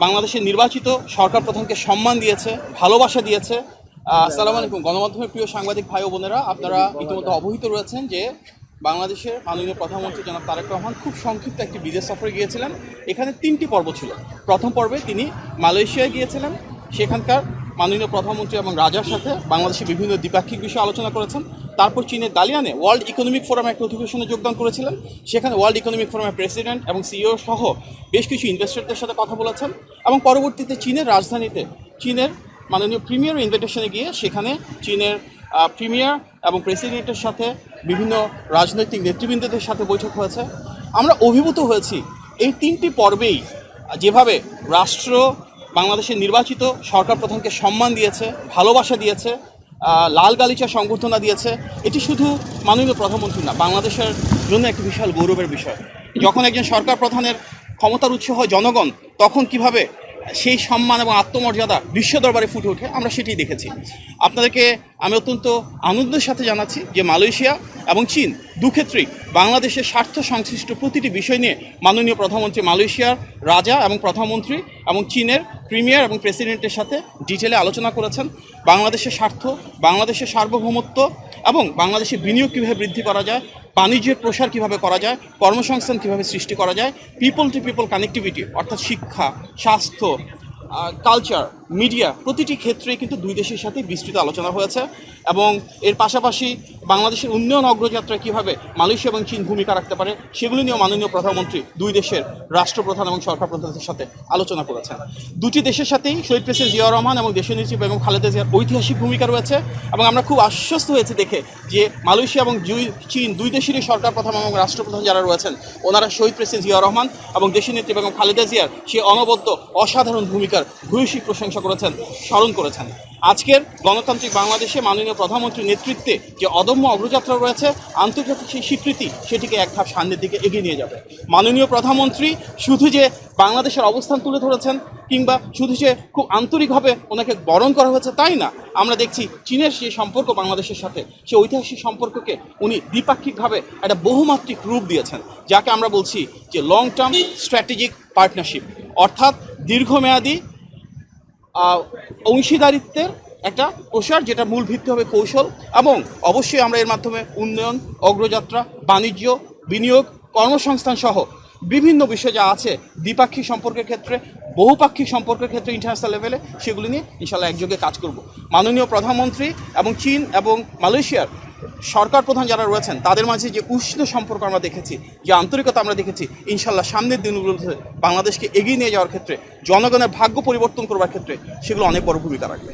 বাংলাদেশের নির্বাচিত সরকার প্রধানকে সম্মান দিয়েছে, ভালোবাসা দিয়েছে। আসসালামু আলাইকুম। গণমাধ্যমের প্রিয় সাংবাদিক ভাই ও বোনেরা, আপনারা ইতিমধ্যে অবহিত রয়েছেন যে বাংলাদেশের মাননীয় প্রধানমন্ত্রী জনাব তারেক রহমান খুব সংক্ষিপ্ত একটি বিদেশ সফরে গিয়েছিলেন। এখানে 3টি পর্ব ছিল। প্রথম পর্বে তিনি মালয়েশিয়ায় গিয়েছিলেন, সেখানকার মাননীয় প্রধানমন্ত্রী এবং রাজার সাথে বাংলাদেশের বিভিন্ন দ্বিপাক্ষিক বিষয়ে আলোচনা করেছেন। তারপর চীনের দালিয়ানে ওয়ার্ল্ড ইকোনমিক ফোরামের একটা অধিবেশনে যোগদান করেছিলেন। সেখানে ওয়ার্ল্ড ইকোনমিক ফোরামের প্রেসিডেন্ট এবং সিইও সহ বেশ কিছু ইনভেস্টরদের সাথে কথা বলেছেন এবং পরবর্তীতে চীনের রাজধানীতে চীনের মাননীয় প্রিমিয়ার ইনভিটেশনে গিয়ে সেখানে চীনের প্রিমিয়ার এবং প্রেসিডেন্টের সাথে বিভিন্ন রাজনৈতিক নেতৃবৃন্দদের সাথে বৈঠক হয়েছে। আমরা অভিভূত হয়েছি এই 3টি পর্বেই যেভাবে রাষ্ট্র বাংলাদেশের নির্বাচিত সরকার প্রধানকে সম্মান দিয়েছে, ভালোবাসা দিয়েছে, লাল গালিচা সংবর্ধনা দিয়েছে। এটি শুধু মাননীয় প্রধানমন্ত্রী না, বাংলাদেশের জন্য একটি বিশাল গৌরবের বিষয়। যখন একজন সরকার প্রধানের ক্ষমতার উৎস হয় জনগণ, তখন কিভাবে সেই সম্মান এবং আত্মমর্যাদা বিশ্ব দরবারে ফুটে ওঠে, আমরা সেটি দেখেছি। আপনাদেরকে আমি অত্যন্ত আনন্দের সাথে জানাচ্ছি যে মালয়েশিয়া এবং চীন দুক্ষেত্রেই বাংলাদেশের স্বার্থ সংশ্লিষ্ট প্রতিটি বিষয় নিয়ে মাননীয় প্রধানমন্ত্রী মালয়েশিয়ার রাজা এবং প্রধানমন্ত্রী এবং চীনের প্রিমিয়ার এবং প্রেসিডেন্টের সাথে ডিটেলে আলোচনা করেছেন। বাংলাদেশের স্বার্থ, বাংলাদেশের সার্বভৌমত্ব এবং বাংলাদেশের বিনিয়োগ কীভাবে বৃদ্ধি করা যায়, বাণিজ্যের প্রসার কীভাবে করা যায়, কর্মসংস্থান কীভাবে সৃষ্টি করা যায়, পিপল টু পিপল কানেক্টিভিটি অর্থাৎ শিক্ষা, স্বাস্থ্য, কালচার, মিডিয়া প্রতিটি ক্ষেত্রে কিন্তু দুই দেশের সাথে বিস্তৃত আলোচনা হয়েছে। এবং এর পাশাপাশি বাংলাদেশের উন্নয়ন অগ্রযাত্রায় কীভাবে মালয়েশিয়া এবং চীন ভূমিকা রাখতে পারে সেগুলি নিয়েও মাননীয় প্রধানমন্ত্রী দুই দেশের রাষ্ট্রপ্রধান এবং সরকার প্রধানদের সাথে আলোচনা করেছেন। দুটি দেশের সাথেই শহীদ প্রেসিডেন্ট জিয়াউর রহমান এবং দেশনেত্রী বেগম খালেদা জিয়ার ঐতিহাসিক ভূমিকা রয়েছে এবং আমরা খুব আশ্বস্ত হয়েছি দেখে যে মালয়েশিয়া এবং চীন দুই দেশেরই সরকার প্রধান এবং রাষ্ট্রপ্রধান যারা রয়েছেন ওনারা শহীদ প্রেসিডেন্ট জিয়াউর রহমান এবং দেশনেত্রী বেগম খালেদা জিয়ার সেই অনবদ্য অসাধারণ ভূমিকার ভূয়সী প্রশংসা করেছেন, স্মরণ করেছেন। আজকের গণতান্ত্রিক বাংলাদেশে মাননীয় প্রধানমন্ত্রীর নেতৃত্বে যে অদম্য অগ্রযাত্রা রয়েছে, আন্তর্জাতিক সেই স্বীকৃতি সেটিকে এক ধাপ সামনের দিকে এগিয়ে নিয়ে যাবে। মাননীয় প্রধানমন্ত্রী শুধু যে বাংলাদেশের অবস্থান তুলে ধরেছেন কিংবা শুধু যে খুব আন্তরিকভাবে ওনাকে বরণ করা হয়েছে তাই না, আমরা দেখছি চীনের যে সম্পর্ক বাংলাদেশের সাথে, সে ঐতিহাসিক সম্পর্ককে উনি দ্বিপাক্ষিকভাবে একটা বহুমাত্রিক রূপ দিয়েছেন, যাকে আমরা বলছি যে লং টার্ম স্ট্র্যাটেজিক পার্টনারশিপ, অর্থাৎ দীর্ঘমেয়াদী অংশীদারিত্বের একটা প্রসার, যেটা মূল ভিত্তি হবে কৌশল। এবং অবশ্যই আমরা এর মাধ্যমে উন্নয়ন, অগ্রযাত্রা, বাণিজ্য, বিনিয়োগ, কর্মসংস্থান সহ বিভিন্ন বিষয় যা আছে দ্বিপাক্ষিক সম্পর্কের ক্ষেত্রে, বহুপাক্ষিক সম্পর্কের ক্ষেত্রে ইন্টারন্যাশনাল লেভেলে, সেগুলি নিয়ে ইনশাল্লাহ একযোগে কাজ করব। মাননীয় প্রধানমন্ত্রী এবং চীন এবং মালয়েশিয়ার সরকার প্রধান যারা রয়েছেন তাদের মাঝে যে উষ্ণ সম্পর্ক আমরা দেখেছি, যে আন্তরিকতা আমরা দেখেছি, ইনশাল্লাহ সামনের দিনগুলোতে বাংলাদেশকে এগিয়ে নিয়ে যাওয়ার ক্ষেত্রে, জনগণের ভাগ্য পরিবর্তন করবার ক্ষেত্রে সেগুলো অনেক বড় ভূমিকা রাখবে।